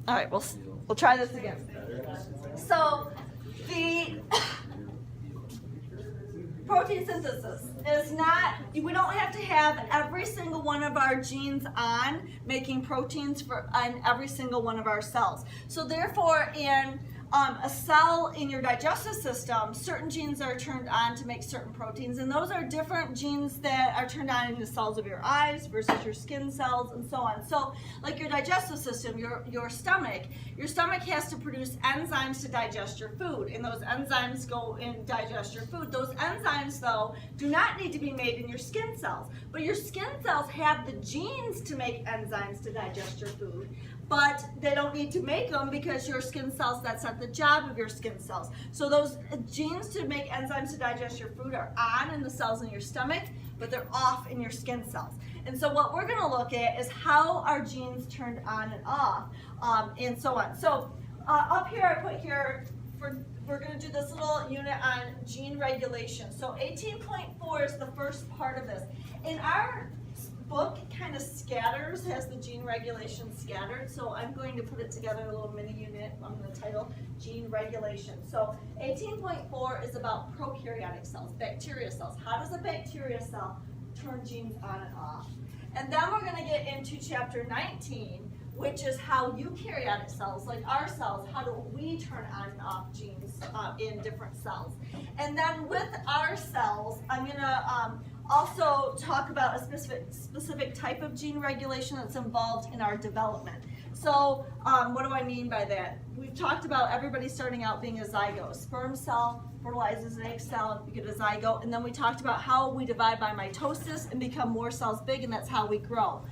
All right, we'll try this again. So the protein synthesis is not, we don't have to have every single one of our genes on making proteins on every single one of our cells. So therefore, in a cell in your digestive system, certain genes are turned on to make certain proteins, and those are different genes that are turned on in the cells of your eyes versus your skin cells and so on. So like your digestive system, your stomach has to produce enzymes to digest your food, and those enzymes go and digest your food. Those enzymes, though, do not need to be made in your skin cells, but your skin cells have the genes to make enzymes to digest your food, but they don't need to make them because your skin cells, that's not the job of your skin cells. So those genes to make enzymes to digest your food are on in the cells in your stomach, but they're off in your skin cells. And so what we're gonna look at is how our genes turned on and off, and so on. So up here, I put here, we're gonna do this little unit on gene regulation. So 18.4 is the first part of this. In our book, it kind of scatters, has the gene regulation scattered, so I'm going to put it together in a little mini unit. I'm going to title gene regulation. So 18.4 is about prokaryotic cells, bacteria cells. How does a bacteria cell turn genes on and off? And then we're going to get into chapter 19, which is how eukaryotic cells, like our cells, how do we turn on and off genes in different cells. And then with our cells, I'm going to also talk about a specific type of gene regulation that's involved in our development. So what do I mean by that? We've talked about everybody starting out being a zygote. Sperm cell fertilizes an egg cell, you get a zygote, and then we talked about how we divide by mitosis and become more cells big, and that's how we grow.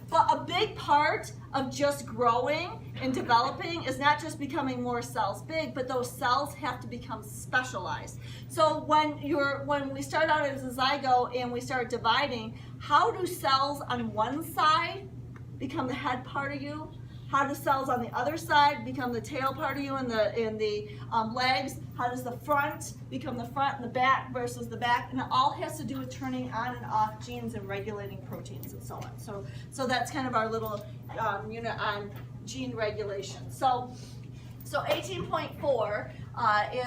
But a big part of just growing and developing is not just becoming more cells big, but those cells have to become specialized. So when we start out as a zygote and we start dividing, how do cells on one side become the head part of you? How do cells on the other side become the tail part of you and the legs? How does the front become the front and the back versus the back? And it all has to do with turning on and off genes and regulating proteins and so on. So that's kind of our little unit on gene regulation. So 18.4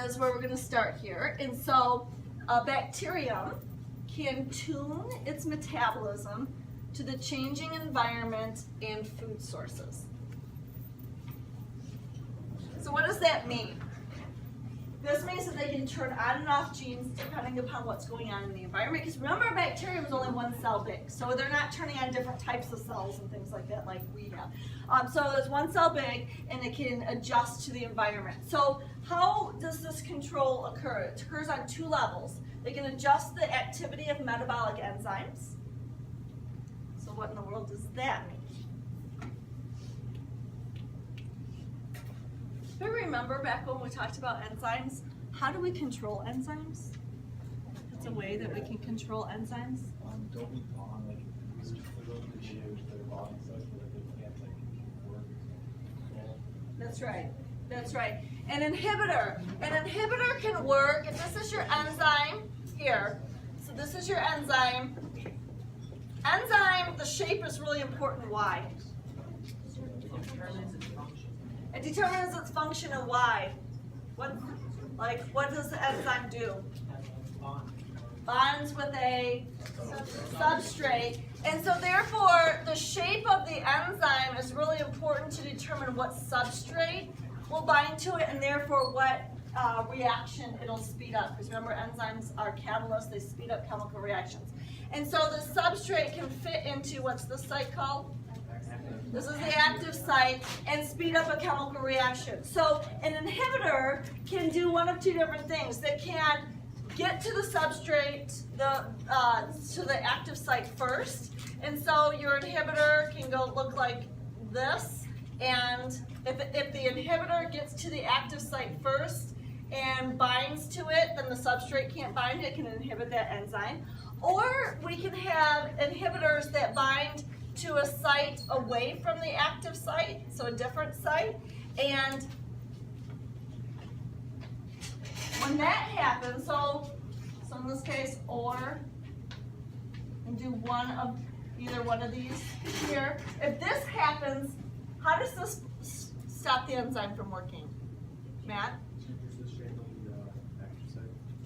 is where we're going to start here. And so a bacterium can tune its metabolism to the changing environment and food sources. So what does that mean? This means that they can turn on and off genes depending upon what's going on in the environment. Because remember, a bacterium is only one cell big. So they're not turning on different types of cells and things like that like we have. So there's one cell big, and it can adjust to the environment. So how does this control occur? It occurs on two levels. They can adjust the activity of metabolic enzymes. So what in the world does that mean? Do you remember back when we talked about enzymes? How do we control enzymes? It's a way that we can control enzymes. Don't we bond like to change their body size so that they can't like work? That's right. That's right. An inhibitor can work. If this is your enzyme here, so this is your enzyme. Enzyme, the shape is really important. Why? It determines its function and why. What does the enzyme do? Bonds with a substrate. And so therefore, the shape of the enzyme is really important to determine what substrate will bind to it and therefore what reaction it'll speed up. Because remember, enzymes are catalysts, they speed up chemical reactions. And so the substrate can fit into, what's this site called? This is the active site, and speed up a chemical reaction. So an inhibitor can do one of two different things. They can get to the substrate, to the active site first, and so your inhibitor can go look like this. And if the inhibitor gets to the active site first and binds to it, then the substrate can't bind it, can inhibit that enzyme. Or we can have inhibitors that bind to a site away from the active site, so a different site. And when that happens, so in this case, or, and do either one of these here. If this happens, how does this stop the enzyme from working? Matt?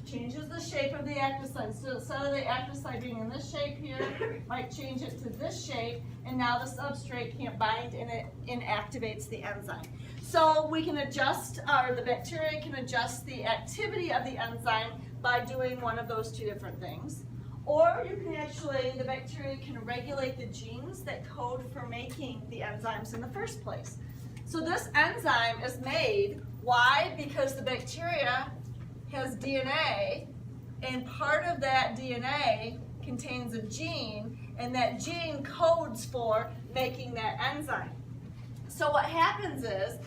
Changes the shape of the active site. So instead of the active site being in this shape here, might change it to this shape, and now the substrate can't bind and it inactivates the enzyme. So we can adjust, or the bacteria can adjust the activity of the enzyme by doing one of those two different things. Or you can actually, the bacteria can regulate the genes that code for making the enzymes in the first place. So this enzyme is made, why? Because the bacteria has DNA, and part of that DNA contains a gene, and that gene codes for making that enzyme. So what happens is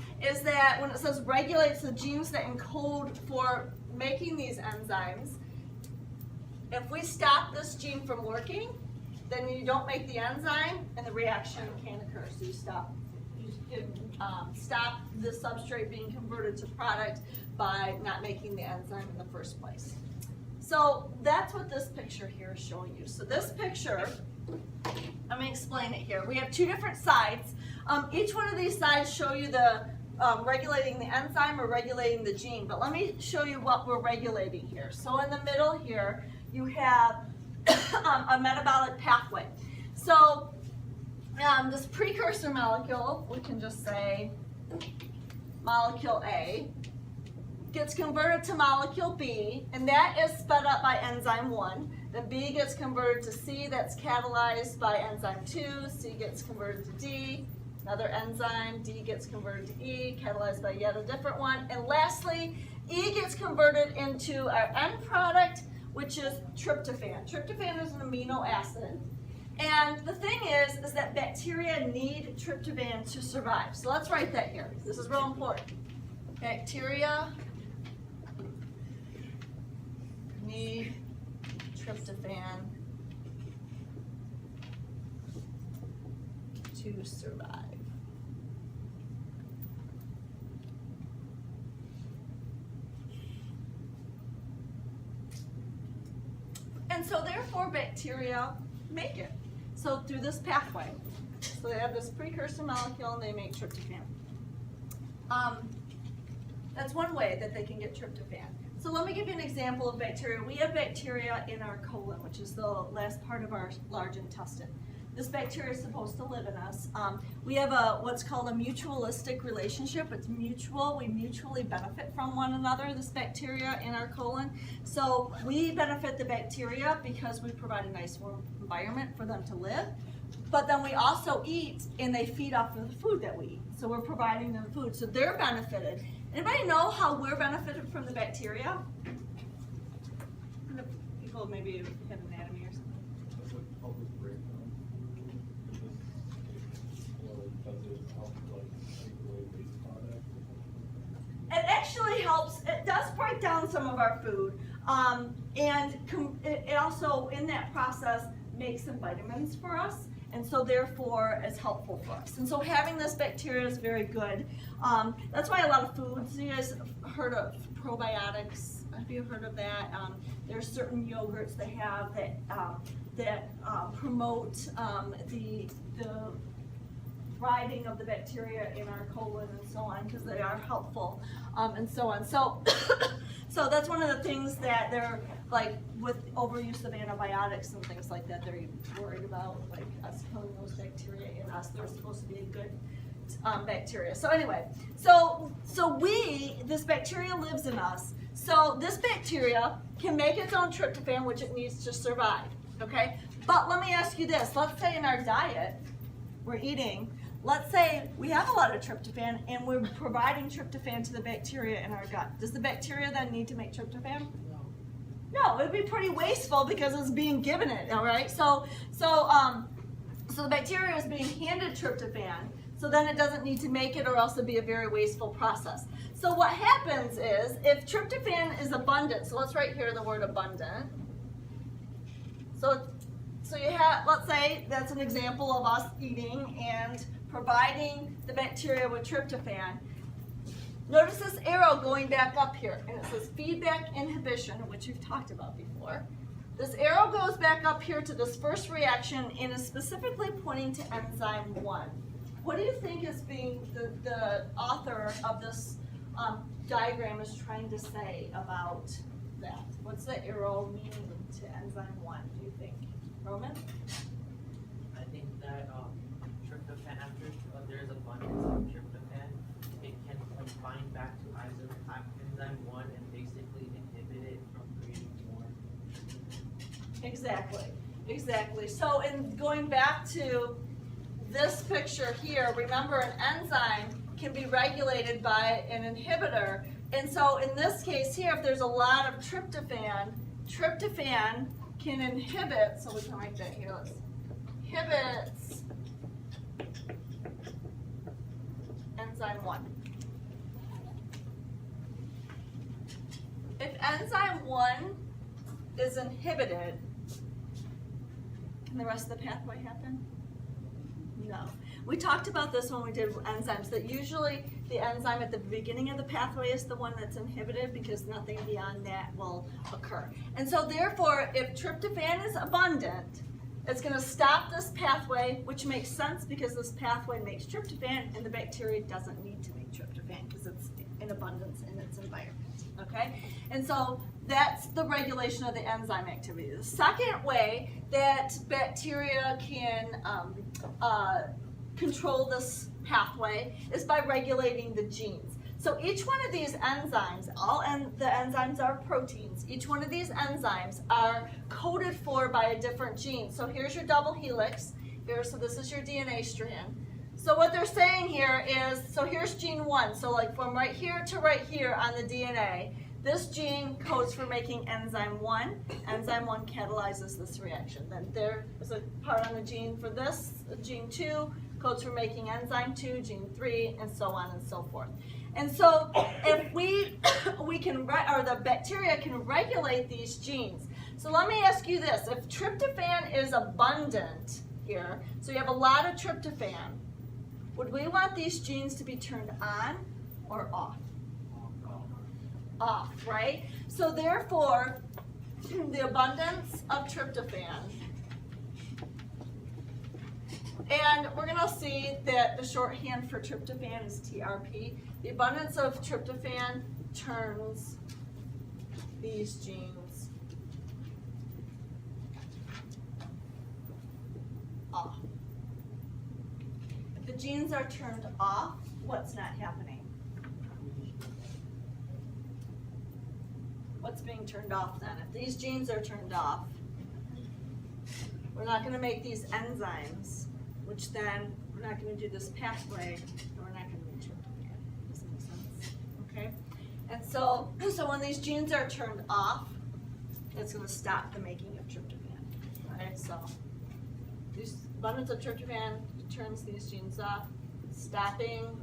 that when it says regulates the genes that encode for making these enzymes, if we stop this gene from working, then you don't make the enzyme and the reaction can't occur. So you stop the substrate being converted to product by not making the enzyme in the first place. So that's what this picture here is showing you. So this picture, let me explain it here. We have two different sides. Each one of these sides show you the regulating the enzyme or regulating the gene, but let me show you what we're regulating here. So in the middle here, you have a metabolic pathway. So this precursor molecule, we can just say molecule A, gets converted to molecule B, and that is sped up by enzyme 1. Then B gets converted to C, that's catalyzed by enzyme 2. C gets converted to D, another enzyme. D gets converted to E, catalyzed by yet a different one. And lastly, E gets converted into our end product, which is tryptophan. Tryptophan is an amino acid. And the thing is that bacteria need tryptophan to survive. So let's write that here. This is real important. Bacteria need tryptophan to survive. And so therefore bacteria make it. So through this pathway. So they have this precursor molecule and they make tryptophan. That's one way that they can get tryptophan. So let me give you an example of bacteria. We have bacteria in our colon, which is the last part of our large intestine. This bacteria is supposed to live in us. We have what's called a mutualistic relationship. It's mutual. We mutually benefit from one another, this bacteria in our colon. So we benefit the bacteria because we provide a nice warm environment for them to live. But then we also eat, and they feed off of the food that we eat. So we're providing them food, so they're benefited. Anybody know how we're benefited from the bacteria? People maybe have anatomy or something. Does it help with breakdown? Or does it help take away waste products? It actually helps. It does break down some of our food, and it also, in that process, makes some vitamins for us. And so therefore it's helpful for us. And so having this bacteria is very good. That's why a lot of foods, you guys have heard of probiotics. Have you heard of that? There's certain yogurts they have that promote the thriving of the bacteria in our colon and so on, because they are helpful, and so on. So so that's one of the things that they're, like, with overuse of antibiotics and things like that, they're worried about, like, us killing those bacteria in us. They're supposed to be a good bacteria. So anyway, so this bacteria lives in us. So this bacteria can make its own tryptophan, which it needs to survive, okay? But let me ask you this. Let's say in our diet, we're eating, let's say we have a lot of tryptophan and we're providing tryptophan to the bacteria in our gut. Does the bacteria then need to make tryptophan? No, it would be pretty wasteful because it's being given it, all right? So the bacteria is being handed tryptophan, so then it doesn't need to make it, or else it'd be a very wasteful process. So what happens is, if tryptophan is abundant, so let's write here the word abundant. So you have, let's say that's an example of us eating and providing the bacteria with tryptophan. Notice this arrow going back up here, and it says feedback inhibition, which we've talked about before. This arrow goes back up here to this first reaction and is specifically pointing to enzyme 1. what do you think is being, the author of this diagram is trying to say about that? What's the arrow meaning to enzyme 1, do you think? Roman? I think that tryptophan, after there's abundance of tryptophan, it can combine back to enzyme 1 and basically inhibit it from creating more. Exactly. So in going back to this picture here, remember an enzyme can be regulated by an inhibitor. And so in this case here, if there's a lot of tryptophan, tryptophan can inhibit, so we can write that here, let's inhibits enzyme 1. If enzyme 1 is inhibited, can the rest of the pathway happen? No. We talked about this when we did enzymes, that usually the enzyme at the beginning of the pathway is the one that's inhibited because nothing beyond that will occur. And so therefore, if tryptophan is abundant, it's going to stop this pathway, which makes sense because this pathway makes tryptophan and the bacteria doesn't need to make tryptophan because it's in abundance in its environment. Okay? And so that's the regulation of the enzyme activity. The second way that bacteria can control this pathway is by regulating the genes. So each one of these enzymes, the enzymes are proteins, each one of these enzymes are coded for by a different gene. So here's your double helix, so this is your DNA strand. So what they're saying here is, so here's gene 1, so like from right here to right here on the DNA, this gene codes for making enzyme 1. Enzyme 1 catalyzes this reaction. Then there is a part on the gene for this, gene 2 codes for making enzyme 2, gene 3, and so on and so forth. And so if we can, or the bacteria can regulate these genes. So let me ask you this, if tryptophan is abundant here, so you have a lot of tryptophan, would we want these genes to be turned on or off? Off, right? So therefore, the abundance of tryptophan, and we're going to see that the shorthand for tryptophan is TRP. The abundance of tryptophan turns these genes off. If the genes are turned off, what's not happening? What's being turned off then? If these genes are turned off, we're not going to make these enzymes, which then we're not going to do this pathway, and we're not going to make tryptophan. Does that make sense? Okay? And so when these genes are turned off, it's going to stop the making of tryptophan. Right? So this abundance of tryptophan turns these genes off, stopping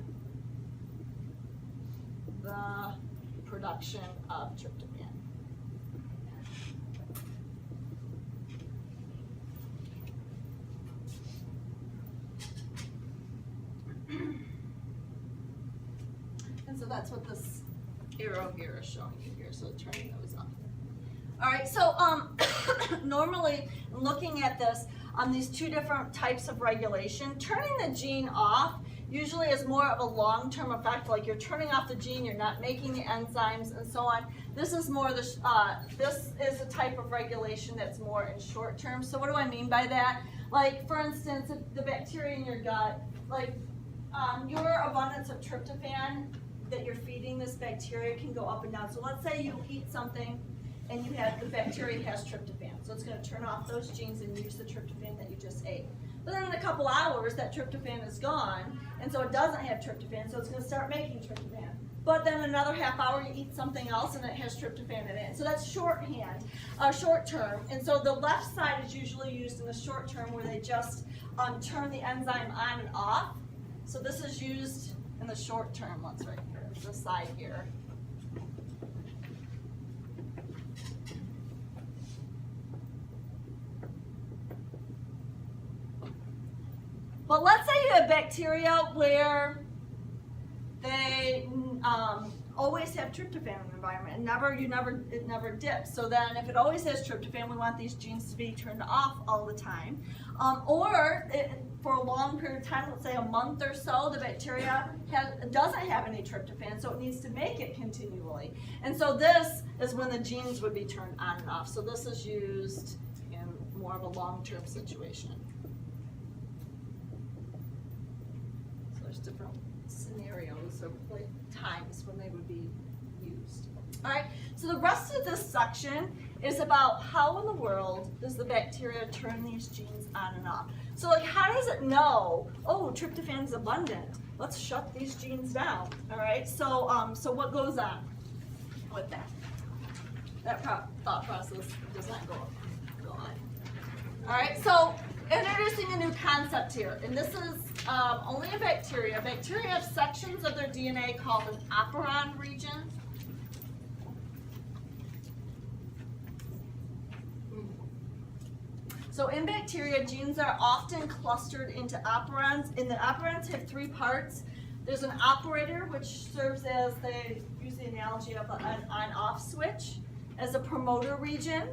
the production of tryptophan. And so that's what this arrow here is showing you here, so turning those off. All right, so normally looking at this on these two different types of regulation, turning the gene off usually is more of a long-term effect, like you're turning off the gene, you're not making the enzymes and so on. This is more the this is a type of regulation that's more in short term. So what do I mean by that? Like for instance, if the bacteria in your gut, like your abundance of tryptophan that you're feeding this bacteria can go up and down. So let's say you eat something and you have, the bacteria has tryptophan. So it's going to turn off those genes and use the tryptophan that you just ate. But then in a couple hours, that tryptophan is gone, and so it doesn't have tryptophan, so it's going to start making tryptophan. But then another half hour, you eat something else, and it has tryptophan in it. So that's shorthand, short term. And so the left side is usually used in the short term, where they just turn the enzyme on and off. So this is used in the short term. Let's right here, this side here. But let's say you have bacteria where they always have tryptophan in the environment, and it never dips. So then, if it always has tryptophan, we want these genes to be turned off all the time. for a long period of time, let's say a month or so, the bacteria doesn't have any tryptophan, so it needs to make it continually. And so this is when the genes would be turned on and off. So this is used in more of a long-term situation. So there's different scenarios or times when they would be used. All right, so the rest of this section is about how in the world does the bacteria turn these genes on and off. So like, how does it know, oh, tryptophan's abundant, let's shut these genes down, all right? So so what goes on with that? That thought process does not go on. All right, so introducing a new concept here, and this is only a bacteria. Bacteria have sections of their DNA called an operon region. So in bacteria, genes are often clustered into operons, and the operons have three parts. There's an operator, which serves as, they use the analogy of an on-off switch, as a promoter region.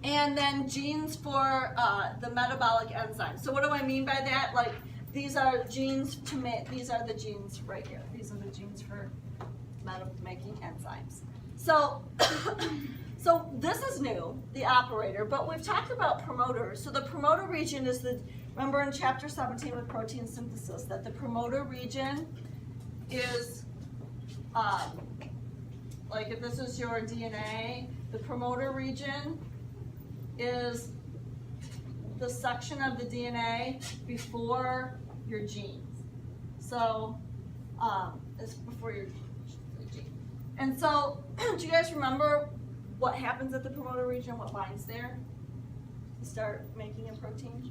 And then genes for the metabolic enzymes. So what do I mean by that? Like, these are genes to make, these are the genes right here. These are the genes for making enzymes. So, so this is new, the operator, but we've talked about promoters. So the promoter region is the, remember in chapter 17 with protein synthesis, that the promoter region is, like if this is your DNA, the promoter region is the section of the DNA before your genes. So it's before your gene. And so, do you guys remember what happens at the promoter region, what binds there to start making a protein?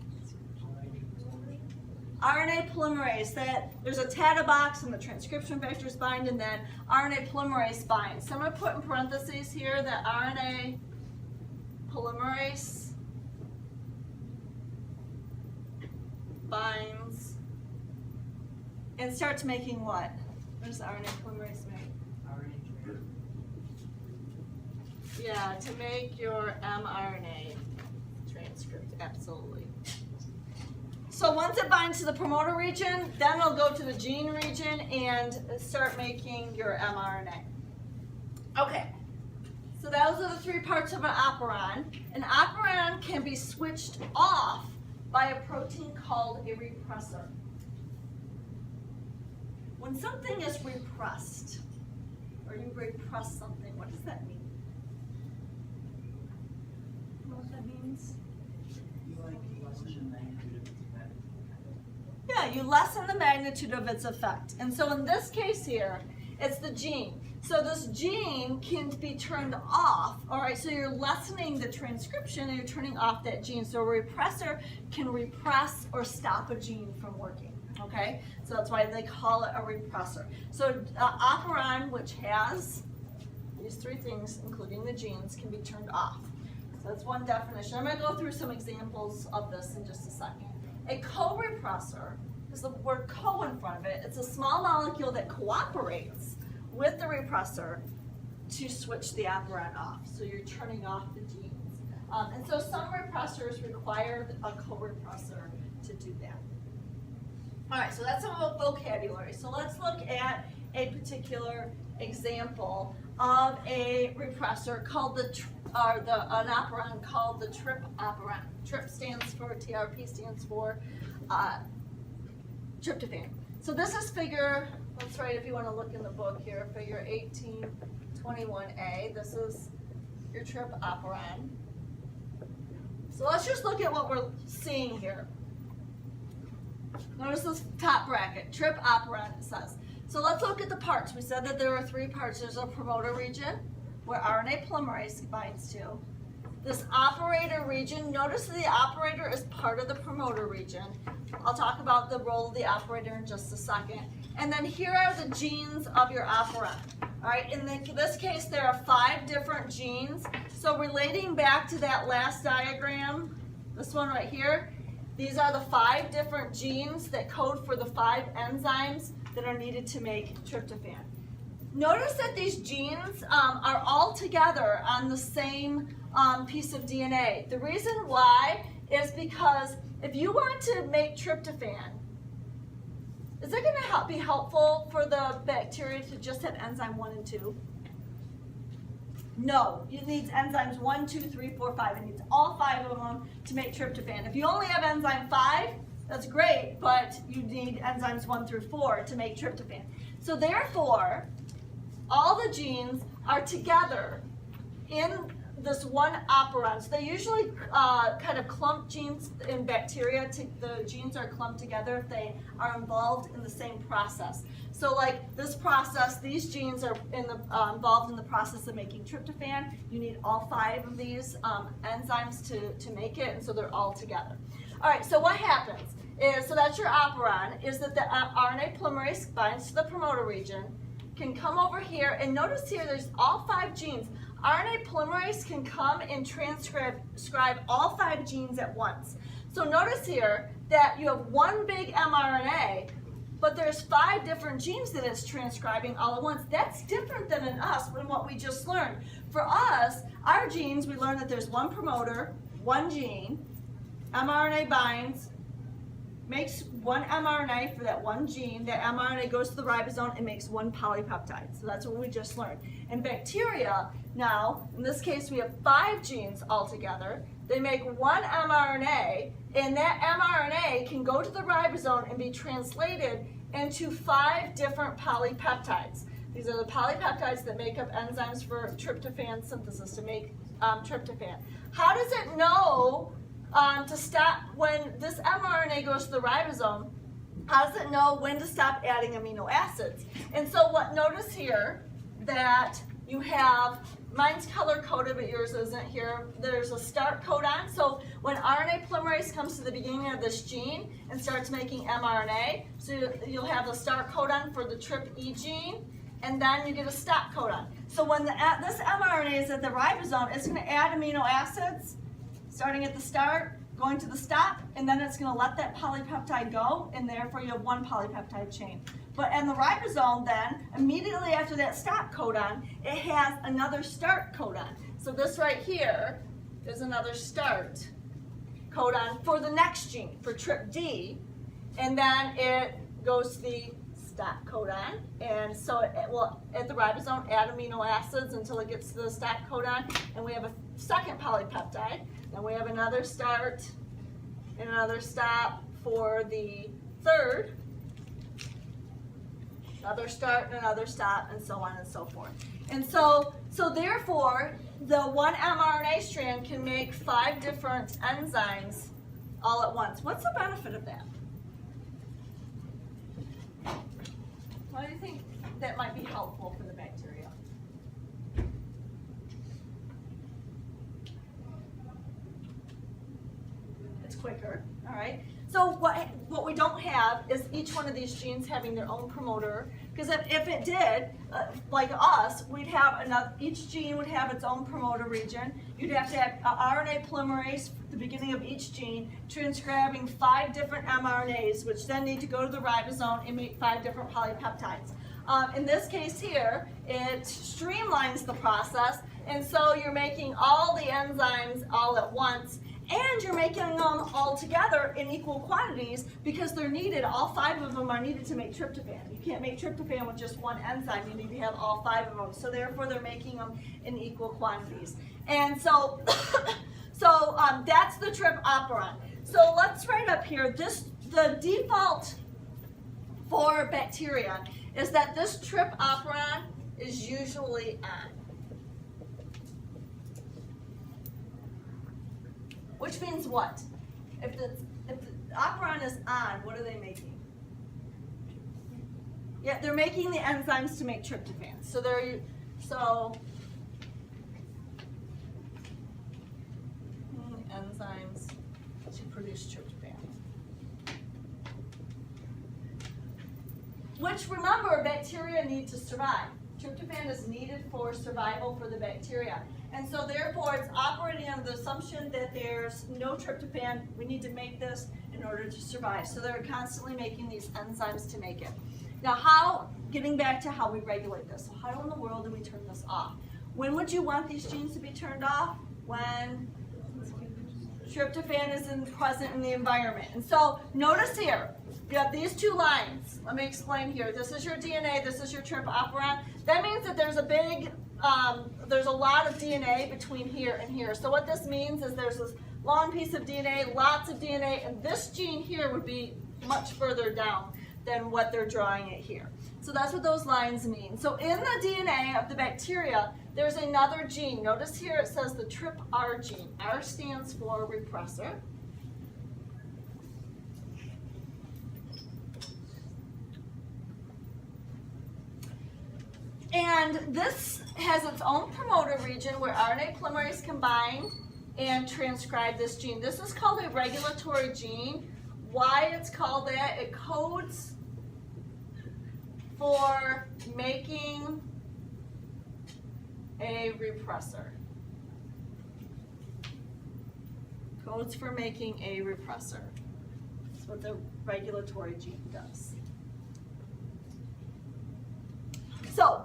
RNA polymerase, that there's a TATA box and the transcription factors bind, and then RNA polymerase binds. So I'm going to put in parentheses here that RNA polymerase binds and starts making what? What does RNA polymerase make? Yeah, to make your mRNA transcript, absolutely. So once it binds to the promoter region, then it'll go to the gene region and start making your mRNA. Okay, so those are the three parts of an operon. An operon can be switched off by a protein called a repressor. When something is repressed, or you repress something, what does that mean? You know what that means? Yeah, you lessen the magnitude of its effect. And so in this case here, it's the gene. So this gene can be turned off, all right? So you're lessening the transcription and you're turning off that gene. So a repressor can repress or stop a gene from working, okay? So that's why they call it a repressor. So operon, which has these three things, including the genes, can be turned off. So that's one definition. I'm gonna go through some examples of this in just a second. A co-repressor, is the word co in front of it, it's a small molecule that cooperates with the repressor to switch the operon off. So you're turning off the genes. And so some repressors require a co-repressor to do that. All right, so that's some vocabulary. So let's look at a particular example of a repressor called an operon called the Tryp operon. Tryp stands for, TRP stands for tryptophan. So this is figure, let's write if you want to look in the book here, figure 1821A. This is your Tryp operon. So let's just look at what we're seeing here. Notice this top bracket, Tryp operon, it says. So let's look at the parts. We said that there are three parts. There's a promoter region, where RNA polymerase binds to. This operator region, notice that the operator is part of the promoter region. I'll talk about the role of the operator in just a second. And then here are the genes of your operon. All right, in this case, there are 5 different genes. So relating back to that last diagram, this one right here, these are the 5 different genes that code for the 5 enzymes that are needed to make tryptophan. Notice that these genes are all together on the same piece of DNA. The reason why is because if you want to make tryptophan, is it going to be helpful for the bacteria to just have enzyme 1 and 2? No, it needs enzymes 1, 2, 3, 4, 5. It needs all 5 of them to make tryptophan. If you only have enzyme 5, that's great, but you need enzymes 1 through 4 to make tryptophan. So therefore, all the genes are together in this one operon. So they usually kind of clump genes in bacteria. The genes are clumped together if they are involved in the same process. So like this process, these genes are involved in the process of making tryptophan. You need all 5 of these enzymes to make it, and so they're all together. All right, so what happens is, so that's your operon, is that the RNA polymerase binds to the promoter region, can come over here, and notice here there's all 5 genes. RNA polymerase can come and transcribe all 5 genes at once. So notice here that you have one big mRNA, but there's 5 different genes that it's transcribing all at once. That's different than in us, than what we just learned. For us, our genes, we learned that there's one promoter, one gene, mRNA binds, makes one mRNA for that one gene. That mRNA goes to the ribosome and makes one polypeptide. So that's what we just learned. In bacteria, now, in this case, we have 5 genes altogether. They make one mRNA, and that mRNA can go to the ribosome and be translated into 5 different polypeptides. These are the polypeptides that make up enzymes for tryptophan synthesis, to make tryptophan. How does it know to stop when this mRNA goes to the ribosome? How does it know when to stop adding amino acids? And so notice here that you have, mine's color coded but yours isn't here, there's a start codon. So when RNA polymerase comes to the beginning of this gene and starts making mRNA, so you'll have the start codon for the TRPE gene, and then you get a stop codon. So when this mRNA is at the ribosome, it's going to add amino acids starting at the start, going to the stop, and then it's going to let that polypeptide go, and therefore you have one polypeptide chain. But in the ribosome then, immediately after that stop codon, it has another start codon. So this right here is another start codon for the next gene, for TRPD, and then it goes to the stop codon, and so it will, at the ribosome, add amino acids until it gets to the stop codon, and we have a second polypeptide. Then we have another start and another stop for the third, another start and another stop, and so on and so forth. And so therefore, the one mRNA strand can make 5 different enzymes all at once. What's the benefit of that? Why do you think that might be helpful for the bacteria? It's quicker, all right? So what we don't have is each one of these genes having their own promoter, because if it did, like us, we'd have each gene would have its own promoter region. You'd have to have RNA polymerase at the beginning of each gene, transcribing 5 different mRNAs, which then need to go to the ribosome and make 5 different polypeptides. In this case here, it streamlines the process, and so you're making all the enzymes all at once, and you're making them all together in equal quantities because they're needed. All 5 of them are needed to make tryptophan. You can't make tryptophan with just one enzyme. You need to have all 5 of them. So therefore, they're making them in equal quantities. And so, that's the Trip Operon. So let's write up here. The default for bacteria is that this Trip Operon is usually on. Which means what? If the operon is on, what are they making? Yeah, they're making the enzymes to make tryptophan. So enzymes to produce tryptophan. Which, remember, bacteria need to survive. Tryptophan is needed for survival for the bacteria. And so therefore, it's operating on the assumption that there's no tryptophan. We need to make this in order to survive. So they're constantly making these enzymes to make it. Now getting back to how we regulate this. So how in the world do we turn this off? When would you want these genes to be turned off? When Tryptophan is present in the environment. And so notice here, you have these two lines. Let me explain here. This is your DNA, this is your Trip Operon. That means that there's a big, there's a lot of DNA between here and here. So what this means is there's this long piece of DNA, lots of DNA, and this gene here would be much further down than what they're drawing it here. So that's what those lines mean. So in the DNA of the bacteria, there's another gene. Notice here it says the TRPR gene. R stands for repressor. And this has its own promoter region where RNA polymerase combine and transcribe this gene. This is called a regulatory gene. Why it's called that? It codes for making a repressor. Codes for making a repressor. That's what the regulatory gene does. So,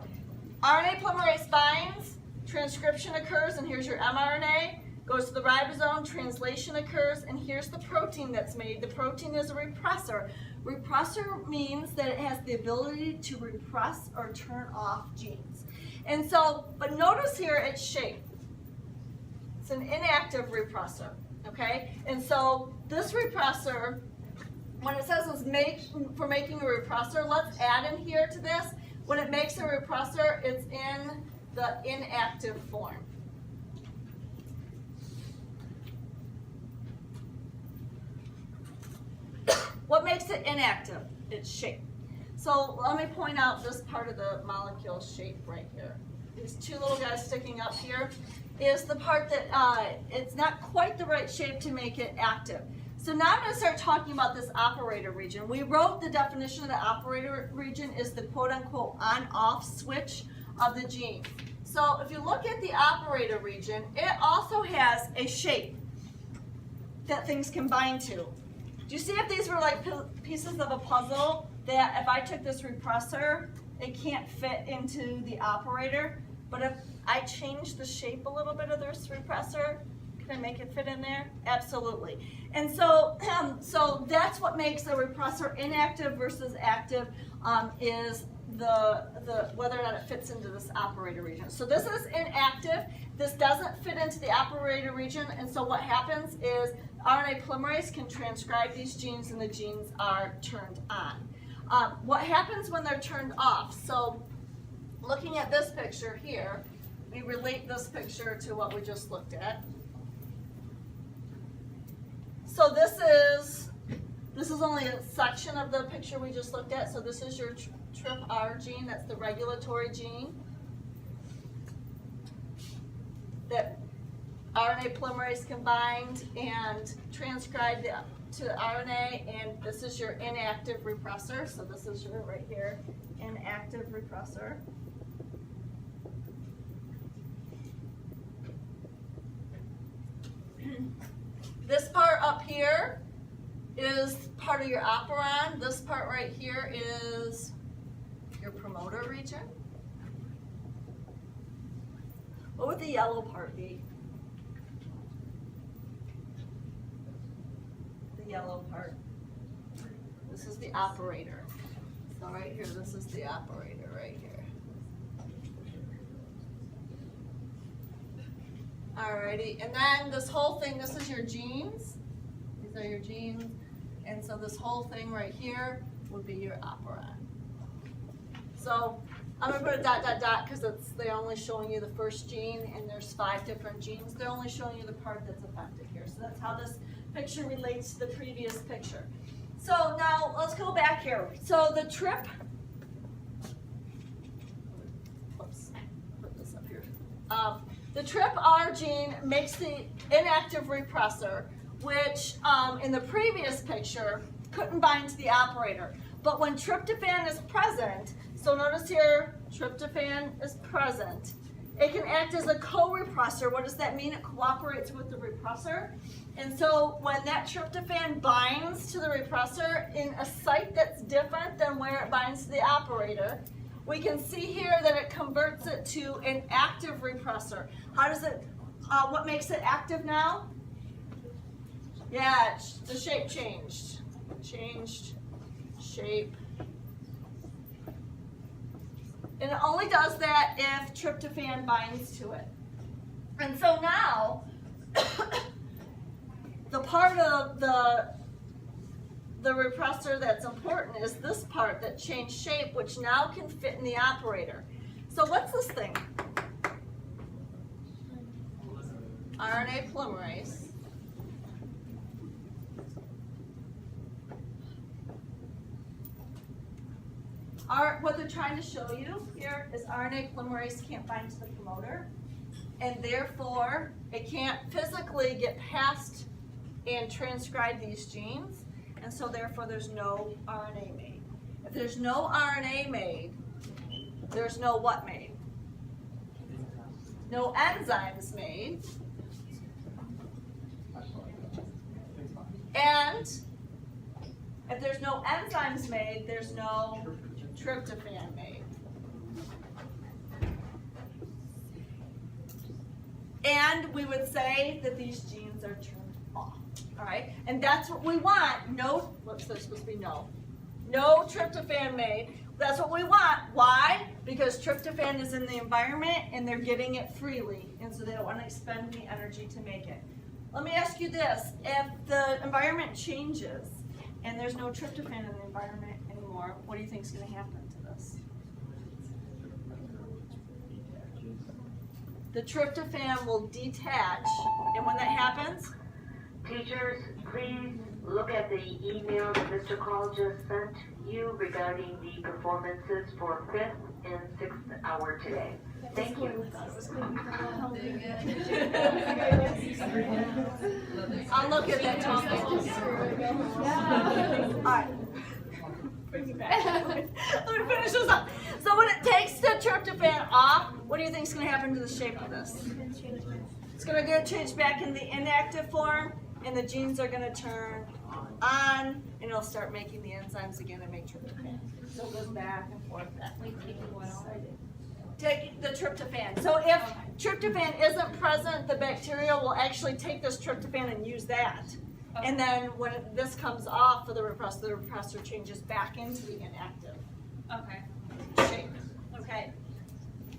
RNA polymerase binds, transcription occurs, and here's your mRNA. Goes to the ribosome, translation occurs, and here's the protein that's made. The protein is a repressor. Repressor means that it has the ability to repress or turn off genes. And so, but notice here its shape. It's an inactive repressor, okay? And so this repressor, when it says it's for making a repressor, let's add in here to this. When it makes a repressor, it's in the inactive form. What makes it inactive? Its shape. So let me point out this part of the molecule shape right here. These two little guys sticking up here is the part that it's not quite the right shape to make it active. So now I'm going to start talking about this operator region. We wrote the definition of the operator region is the quote-unquote on-off switch of the gene. So if you look at the operator region, it also has a shape that things can bind to. Do you see if these were like pieces of a puzzle that if I took this repressor, it can't fit into the operator? But if I change the shape a little bit of this repressor, can I make it fit in there? Absolutely. And so, so that's what makes a repressor inactive versus active is the whether or not it fits into this operator region. So this is inactive. This doesn't fit into the operator region, and so what happens is RNA polymerase can transcribe these genes and the genes are turned on. What happens when they're turned off? So looking at this picture here, we relate this picture to what we just looked at. So this is only a section of the picture we just looked at. So this is your TRPR gene, that's the regulatory gene that RNA polymerase combined and transcribed to RNA, and this is your inactive repressor. So this is your right here, inactive repressor. This part up here is part of your operon. This part right here is your promoter region. What would the yellow part be? The yellow part. This is the operator. So right here, this is the operator right here. Alrighty, and then this whole thing, this is your genes. These are your genes. And so this whole thing right here would be your operon. So I'm going to put a dot, dot, dot because they're only showing you the first gene, and there's 5 different genes. They're only showing you the part that's affected here. So that's how this picture relates to the previous picture. So now let's go back here. So the TRP, oops, put this up here. The TRPR gene makes the inactive repressor, which in the previous picture couldn't bind to the operator. But when tryptophan is present, so notice here, tryptophan is present, it can act as a co-repressor. What does that mean? It cooperates with the repressor. And so when that tryptophan binds to the repressor in a site that's different than where it binds to the operator, we can see here that it converts it to an active repressor. How does it, what makes it active now? Yeah, the shape changed. Changed shape. And it only does that if tryptophan binds to it. And so now, the part of the repressor that's important is this part that changed shape, which now can fit in the operator. So what's this thing? RNA polymerase. What they're trying to show you here is RNA polymerase can't bind to the promoter, and therefore it can't physically get past and transcribe these genes, and so therefore there's no RNA made. If there's no RNA made, there's no what made? No enzymes made. And if there's no enzymes made, there's no tryptophan made. And we would say that these genes are turned off. All right? And that's what we want. No, whoops, there's supposed to be no. No tryptophan made. That's what we want. Why? Because tryptophan is in the environment and they're getting it freely. And so they don't want to expend any energy to make it. Let me ask you this. If the environment changes and there's no tryptophan in the environment anymore, what do you think is going to happen to this? The tryptophan will detach. And when that happens? Teachers, please look at the email that Mr. Call just sent you regarding the performances for 5th and 6th hour today. Thank you. I'll look at that topic. All right. Let me finish this up. So when it takes the tryptophan off, what do you think is going to happen to the shape of this? It's going to get changed back in the inactive form, and the genes are going to turn on, and it'll start making the enzymes again and make tryptophan. So it goes back and forth. Take the tryptophan. So if tryptophan isn't present, the bacteria will actually take this tryptophan and use that. And then when this comes off for the repressor changes back into the inactive shape. Okay.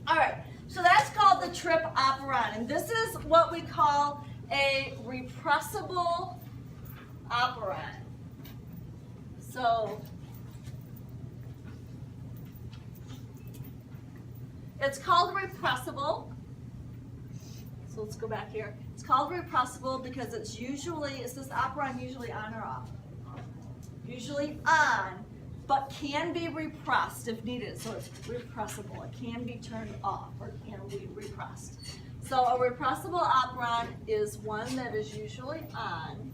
All right. So that's called the Trp operon, and this is what we call a repressible operon. So it's called repressible. So let's go back here. It's called repressible because is this operon usually on or off? Usually on, but can be repressed if needed. So it's repressible. It can be turned off or can be repressed. So a repressible operon is one that is usually on,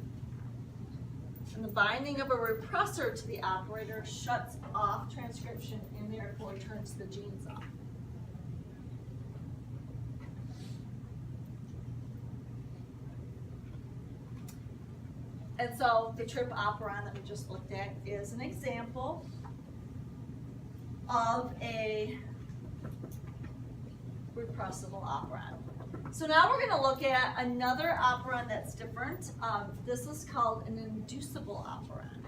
and the binding of a repressor to the operator shuts off transcription and therefore turns the genes off. And so the Trp operon that we just looked at is an example of a repressible operon. So now we're going to look at another operon that's different. This is called an inducible operon.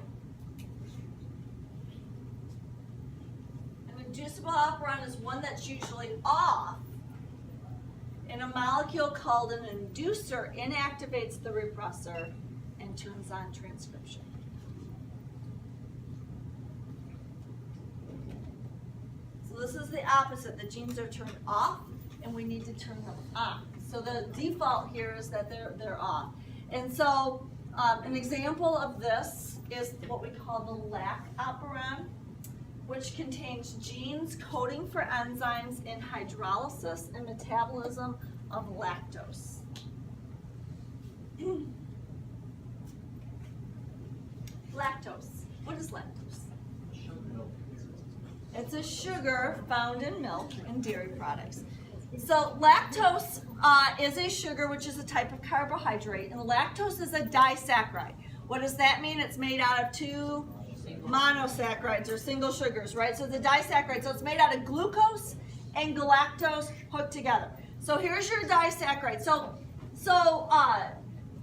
An inducible operon is one that's usually off, and a molecule called an inducer inactivates the repressor and turns on transcription. So this is the opposite. The genes are turned off, and we need to turn them on. So the default here is that they're off. And so an example of this is what we call the Lac Operon, which contains genes coding for enzymes in hydrolysis and metabolism of lactose. Lactose. What is lactose? It's a sugar found in milk and dairy products. So lactose is a sugar, which is a type of carbohydrate, and lactose is a disaccharide. What does that mean? It's made out of two monosaccharides or single sugars, right? So it's a disaccharide. So it's made out of glucose and galactose hooked together. So here's your disaccharide. So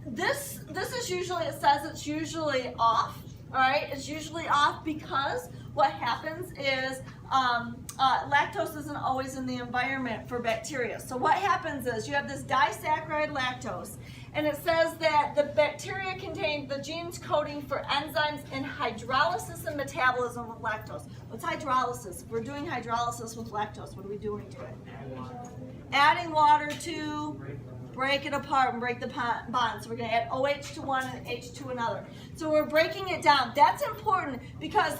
this is usually, it says it's usually off, all right? It's usually off because what happens is lactose isn't always in the environment for bacteria. So what happens is you have this disaccharide lactose, and it says that the bacteria contain the genes coding for enzymes in hydrolysis and metabolism of lactose. What's hydrolysis? If we're doing hydrolysis with lactose, what are we doing to it? Adding water to break it apart and break the bond. So we're going to add OH to one and H to another. So we're breaking it down. That's important because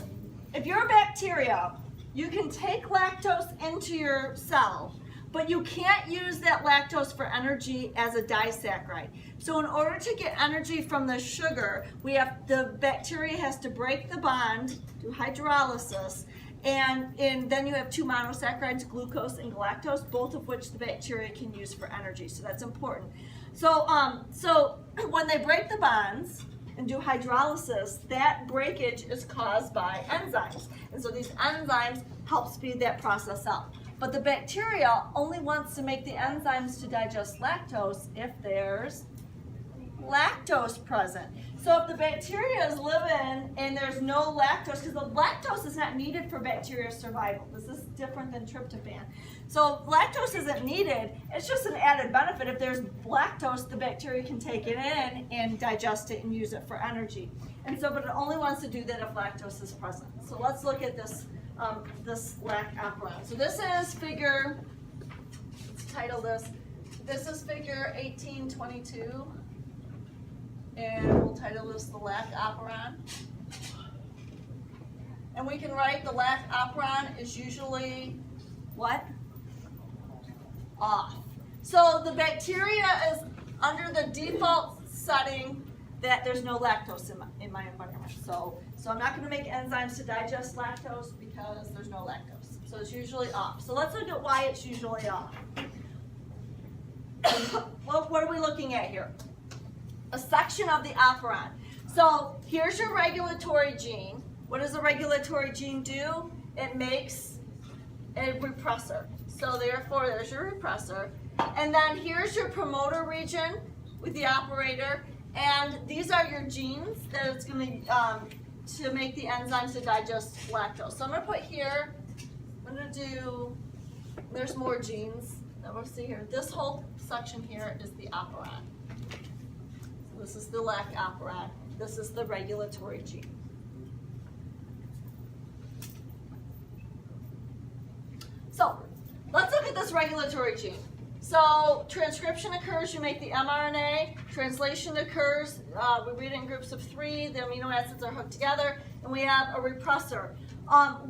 if you're a bacteria, you can take lactose into your cell, but you can't use that lactose for energy as a disaccharide. So in order to get energy from the sugar, the bacteria has to break the bond, do hydrolysis, and then you have two monosaccharides, glucose and galactose, both of which the bacteria can use for energy. So that's important. So when they break the bonds and do hydrolysis, that breakage is caused by enzymes. And so these enzymes help speed that process up. But the bacteria only wants to make the enzymes to digest lactose if there's lactose present. So if the bacteria is living and there's no lactose, because the lactose is not needed for bacteria survival. This is different than tryptophan. So lactose isn't needed. It's just an added benefit. If there's lactose, the bacteria can take it in and digest it and use it for energy. And so, but it only wants to do that if lactose is present. So let's look at this, this Lac Operon. So this is figure, let's title this is figure 1822. And we'll title this the Lac Operon. And we can write the Lac Operon is usually what? Off. So the bacteria is under the default setting that there's no lactose in my environment. So I'm not going to make enzymes to digest lactose because there's no lactose. So it's usually off. So let's look at why it's usually off. Well, what are we looking at here? A section of the operon. So here's your regulatory gene. What does a regulatory gene do? It makes a repressor. So therefore, there's your repressor. And then here's your promoter region with the operator. And these are your genes that it's going to make the enzymes to digest lactose. So I'm going to put here, I'm going to do, there's more genes that we'll see here. This whole section here is the operon. This is the Lac Operon. This is the regulatory gene. So let's look at this regulatory gene. So transcription occurs, you make the mRNA. Translation occurs, we read it in groups of 3. The amino acids are hooked together, and we have a repressor.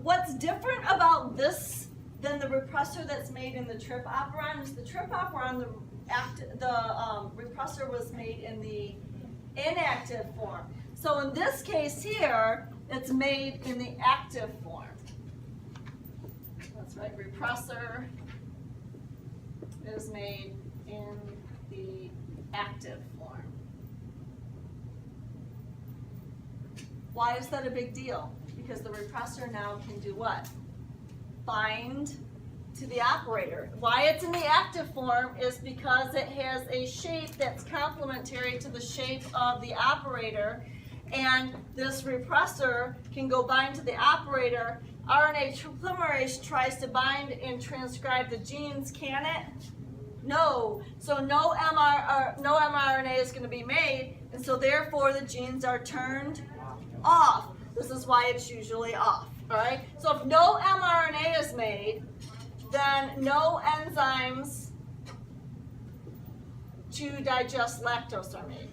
What's different about this than the repressor that's made in the Trip Operon is the Trip Operon, the repressor was made in the inactive form. So in this case here, it's made in the active form. That's right, repressor is made in the active form. Why is that a big deal? Because the repressor now can do what? Bind to the operator. Why it's in the active form is because it has a shape that's complementary to the shape of the operator, and this repressor can go bind to the operator. RNA polymerase tries to bind and transcribe the genes, can it? No. So no mRNA is going to be made, and so therefore the genes are turned off. This is why it's usually off. All right. So if no mRNA is made, then no enzymes to digest lactose are made.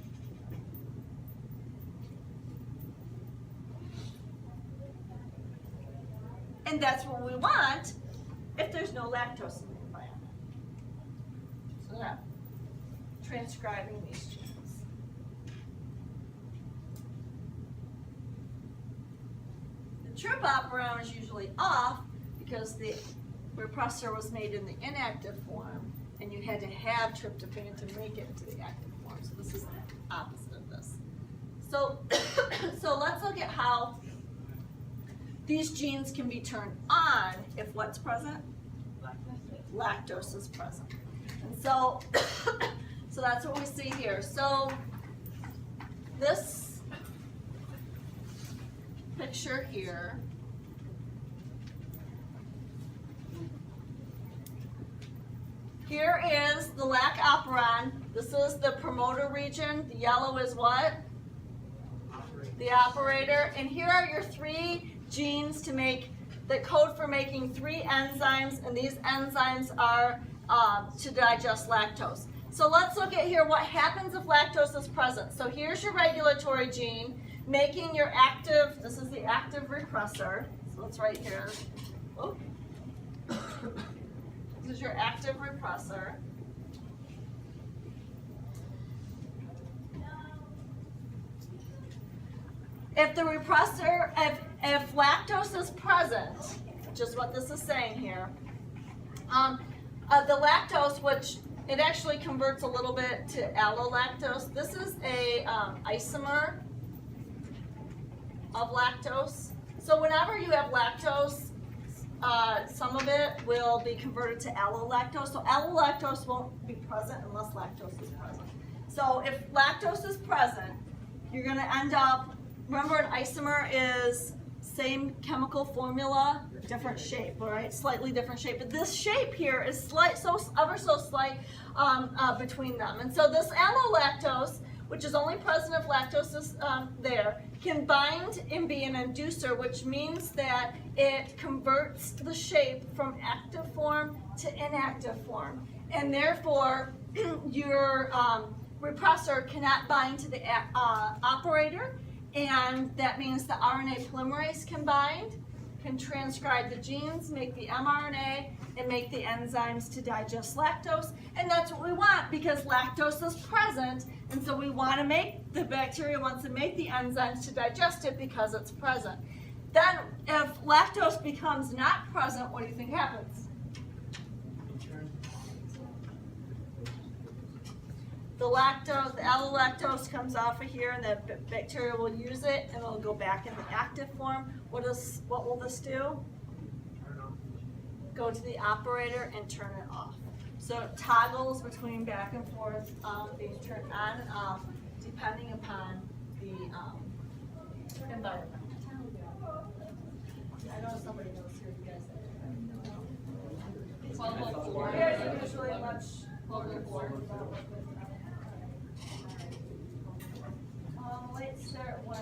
And that's what we want if there's no lactose in the environment. So that transcribing these genes. The Trip Operon is usually off because the repressor was made in the inactive form, and you had to have tryptophan to make it into the active form. So this is the opposite of this. So, so let's look at how these genes can be turned on if what's present? Lactose is present. And so, so that's what we see here. So this picture here is the Lac Operon. This is the promoter region. The yellow is what? The operator. And here are your 3 genes to make the code for making 3 enzymes, and these enzymes are to digest lactose. So let's look at here what happens if lactose is present. So here's your regulatory gene making your active, this is the active repressor. So it's right here. Oh. This is your active repressor. If the repressor, if lactose is present, which is what this is saying here, the lactose, which it actually converts a little bit to allolactose. This is a isomer of lactose. So whenever you have lactose, some of it will be converted to allolactose. So allolactose won't be present unless lactose is present. So if lactose is present, you're going to end up, remember an isomer is same chemical formula, different shape, all right? Slightly different shape. But this shape here is slight, ever so slight between them. And so this allolactose, which is only present if lactose is there, can bind and be an inducer, which means that it converts the shape from active form to inactive form. And therefore, your repressor cannot bind to the operator, and that means the RNA polymerase can bind, can transcribe the genes, make the mRNA, and make the enzymes to digest lactose. And that's what we want because lactose is present, and so we want to make, the bacteria wants to make the enzymes to digest it because it's present. Then if lactose becomes not present, what do you think happens? The lactose, the allolactose comes off of here, and the bacteria will use it, and it'll go back in the active form. What will this do? Go to the operator and turn it off. So it toggles between back and forth, being turned on and off, depending upon the environment. I know somebody knows here. You guys. 1204. Yeah, usually much 1204. Let's start 1.